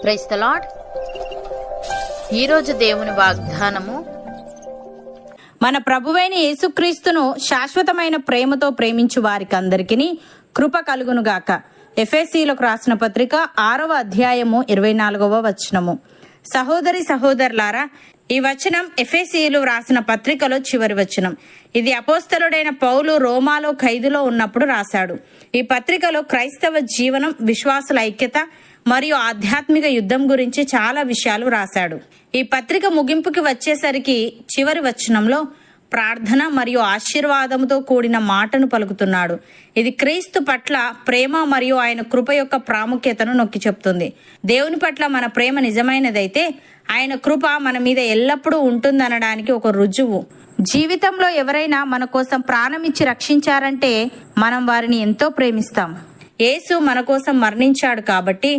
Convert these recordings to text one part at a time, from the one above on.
Praise the lord. ఈరోజు దేవుని వాగ్దానము, మన ప్రభువైన యేసుక్రీస్తును శాశ్వతమైన ప్రేమతో ప్రేమించు వారికందరికీ కృప కలుగునుగాక. ఎఫెసీయులకు రాసిన పత్రిక 6వ అధ్యాయము 24వ వచనము. సహోదరి సహోదరులారా, ఈ వచనం ఎఫెసీయులు రాసిన పత్రికలో చివరి వచనం. ఇది అపోస్తలుడైన పౌలు రోమాలో ఖైదులో ఉన్నప్పుడు రాశాడు. ఈ పత్రికలో క్రైస్తవ జీవనం, విశ్వాసుల ఐక్యత మరియు ఆధ్యాత్మిక యుద్ధం గురించి చాలా విషయాలు రాశాడు. ఈ పత్రిక ముగింపుకి వచ్చేసరికి చివరి వచనంలో ప్రార్థన మరియు ఆశీర్వాదంతో కూడిన మాటను పలుకుతున్నాడు. ఇది క్రీస్తు పట్ల ప్రేమ మరియు ఆయన కృప యొక్క ప్రాముఖ్యతను నొక్కి చెప్తుంది. దేవుని పట్ల మన ప్రేమ నిజమైనదైతే ఆయన కృప మన మీద ఎల్లప్పుడూ ఉంటుందనడానికి ఒక రుజువు. జీవితంలో ఎవరైనా మన కోసం ప్రాణమిచ్చి రక్షించారంటే మనం వారిని ఎంతో ప్రేమిస్తాం. యేసు మన కోసం మరణించాడు కాబట్టి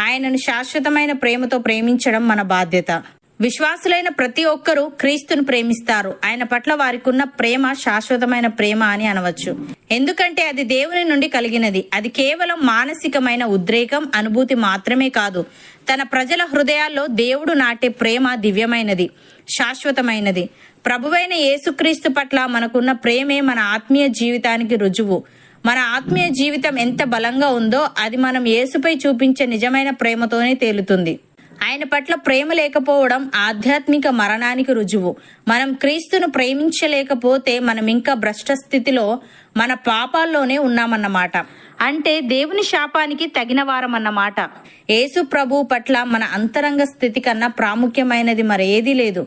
ఆయనను శాశ్వతమైన ప్రేమతో ప్రేమించడం మన బాధ్యత. విశ్వాసులైన ప్రతి ఒక్కరూ క్రీస్తును ప్రేమిస్తారు. ఆయన పట్ల వారికి ఉన్న ప్రేమ శాశ్వతమైన ప్రేమ అని అనవచ్చు. ఎందుకంటే అది దేవుని నుండి కలిగినది. అది కేవలం మానసికమైన ఉద్రేకం, అనుభూతి మాత్రమే కాదు. తన ప్రజల హృదయాల్లో దేవుడు నాటే ప్రేమ దివ్యమైనది, శాశ్వతమైనది. ప్రభువైన యేసుక్రీస్తు పట్ల మనకున్న ప్రేమే మన ఆత్మీయ జీవితానికి రుజువు. మన ఆత్మీయ జీవితం ఎంత బలంగా ఉందో అది మనం యేసుపై చూపించే నిజమైన ప్రేమతోనే తేలుతుంది. ఆయన పట్ల ప్రేమ లేకపోవడం ఆధ్యాత్మిక మరణానికి రుజువు. మనం క్రీస్తును ప్రేమించలేకపోతే మనం ఇంకా భ్రష్ట స్థితిలో, మన పాపాల్లోనే ఉన్నామన్నమాట. అంటే దేవుని శాపానికి తగిన వారమన్నమాట. యేసు ప్రభు పట్ల మన అంతరంగ స్థితి కన్నా ప్రాముఖ్యమైనది మరేదీ లేదు.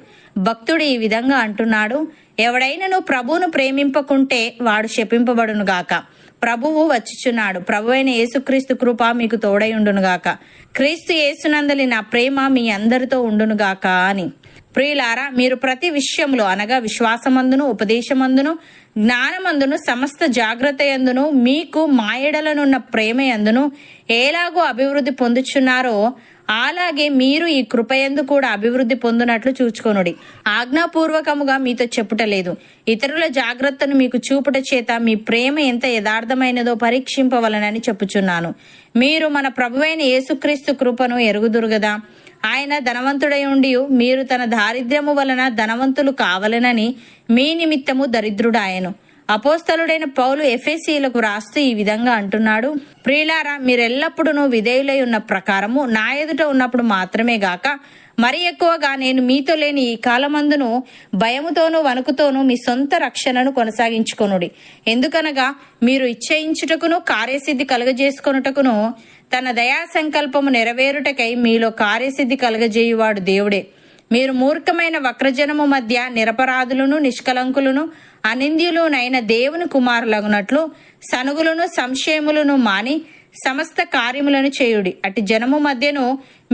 భక్తుడు ఈ విధంగా అంటున్నాడు, ఎవడైనను ప్రభువును ప్రేమింపకుంటే వాడు శపింపబడునుగాక. ప్రభువు వచ్చుచున్నాడు. ప్రభువైన యేసుక్రీస్తు కృప మీకు తోడై ఉండునుగాక. క్రీస్తు యేసునందలి నా ప్రేమ మీ అందరితో ఉండునుగాక అని. ప్రియులారా, మీరు ప్రతి విషయంలో అనగా విశ్వాసమందును, ఉపదేశమందును, జ్ఞానమందును, సమస్త జాగ్రత్త యందును, మీకు మాయడలనున్న ప్రేమ యందును ఎలాగో అభివృద్ధి పొందుచున్నారో అలాగే మీరు ఈ కృపయందు కూడా అభివృద్ధి పొందునట్లు చూచుకొనుడి. ఆజ్ఞాపూర్వకముగా మీతో చెప్పుటలేదు, ఇతరుల జాగ్రత్తను మీకు చూపుట చేత మీ ప్రేమ ఎంత యథార్థమైనదో పరీక్షింపవలనని చెప్పుచున్నాను. మీరు మన ప్రభువైన యేసుక్రీస్తు కృపను ఎరుగుదురు గదా. ఆయన ధనవంతుడై ఉండి మీరు తన దారిద్ర్యము వలన ధనవంతులు కావలెనని మీ నిమిత్తము దరిద్రుడాయను. అపోస్తలుడైన పౌలు ఎఫెసీయులకు రాస్తూ ఈ విధంగా అంటున్నాడు, ప్రియులారా, మీరెల్లప్పుడూ విధేయులై ఉన్న ప్రకారము నా ఎదుట ఉన్నప్పుడు మాత్రమే గాక మరి ఎక్కువగా నేను మీతో లేని ఈ కాలమందును భయముతోనూ వణుకుతోనూ మీ సొంత రక్షణను కొనసాగించుకొనుడి. ఎందుకనగా మీరు ఇచ్చయించుటకును కార్యసిద్ధి కలుగజేసుకొనుటకును తన దయా సంకల్పము నెరవేరుటకై మీలో కార్యసిద్ధి కలుగజేయువాడు దేవుడే. మీరు మూర్ఖమైన వక్రజనము మధ్య నిరపరాధులను, నిష్కలంకులను, అనింద్యులునైన దేవుని కుమారులగునట్లు సనుగులను, సంశయములను మాని సమస్త కార్యములను చేయుడి. అటు జనము మధ్యను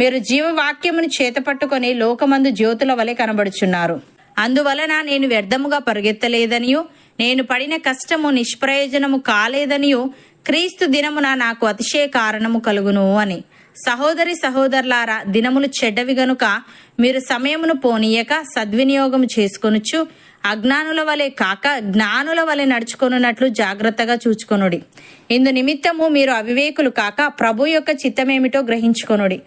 మీరు జీవవాక్యమును చేతపట్టుకొని లోకమందు జ్యోతుల వలె కనబడుచున్నారు. అందువలన నేను వ్యర్థముగా పరుగెత్తలేదనియు నేను పడిన కష్టము నిష్ప్రయోజనము కాలేదనియు క్రీస్తు దినమున నాకు అతిశయ కారణము కలుగును అని. సహోదరి సహోదరులారా, దినములు చెడ్డవి గనుక మీరు సమయమును పోనీయక సద్వినియోగము చేసుకొనుచు అజ్ఞానుల వలె కాక జ్ఞానుల వలె నడుచుకొనున్నట్లు జాగ్రత్తగా చూచుకొనుడి. ఇందు నిమిత్తము మీరు అవివేకులు కాక ప్రభు యొక్క చిత్తమేమిటో గ్రహించుకొనుడి.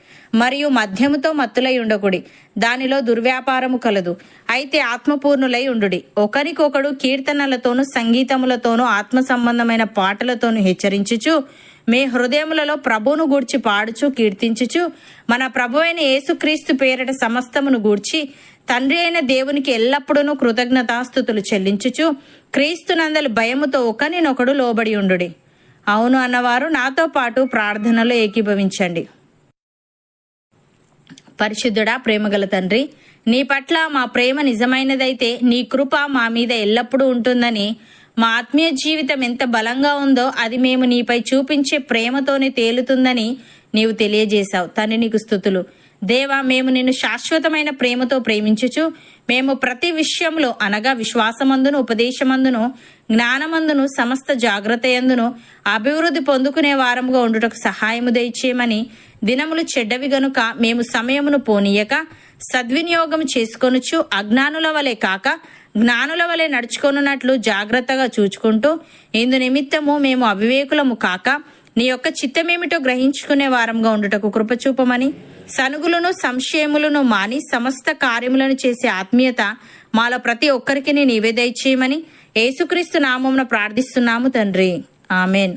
మరియు మద్యముతో మత్తులై ఉండకుడి, దానిలో దుర్వ్యాపారము కలదు. అయితే ఆత్మపూర్ణులై ఉండుడి. ఒకరికొకడు కీర్తనలతోనూ సంగీతములతోనూ ఆత్మ సంబంధమైన పాటలతోనూ హెచ్చరించుచు మీ హృదయములలో ప్రభువును గూర్చి పాడుచు కీర్తించుచు మన ప్రభువైన యేసుక్రీస్తు పేరిట సమస్తమును గూర్చి తండ్రి అయిన దేవునికి ఎల్లప్పుడూ కృతజ్ఞతాస్తుతులు చెల్లించుచు క్రీస్తునందలి భయముతో ఒకరినొకడు లోబడి ఉండుడి. అవును అన్నవారు నాతో పాటు ప్రార్థనలో ఏకీభవించండి. పరిశుద్ధుడా, ప్రేమగల తండ్రి, నీ పట్ల మా ప్రేమ నిజమైనదైతే నీ కృప మా మీద ఎల్లప్పుడూ ఉంటుందని, మా ఆత్మీయ జీవితం ఎంత బలంగా ఉందో అది మేము నీపై చూపించే ప్రేమతోనే తేలుతుందని నీవు తెలియజేశావు. తండ్రి, నీకు స్తుతులు. దేవా, మేము నిన్ను శాశ్వతమైన ప్రేమతో ప్రేమించుచు మేము ప్రతి విషయంలో అనగా విశ్వాసమందును, ఉపదేశమందును, జ్ఞానమందును, సమస్త జాగ్రత్త యందును అభివృద్ధి పొందుకునే వారముగా ఉండుటకు సహాయము దయచేయమని, దినములు చెడ్డవి గనుక మేము సమయమును పోనీయక సద్వినియోగం చేసుకొనుచు అజ్ఞానుల వలె కాక జ్ఞానుల వలె నడుచుకొనున్నట్లు జాగ్రత్తగా చూచుకుంటూ ఇందు నిమిత్తము మేము అవివేకులము కాక నీ యొక్క చిత్తమేమిటో గ్రహించుకునే వారంగా ఉండుటకు కృపచూపమని, సనుగులను సంశయములను మాని సమస్త కార్యములను చేసే ఆత్మీయత మాలో ప్రతి ఒక్కరికి నీవే దయచేయమని యేసుక్రీస్తు నామమున ప్రార్థిస్తున్నాము తండ్రి. ఆమెన్.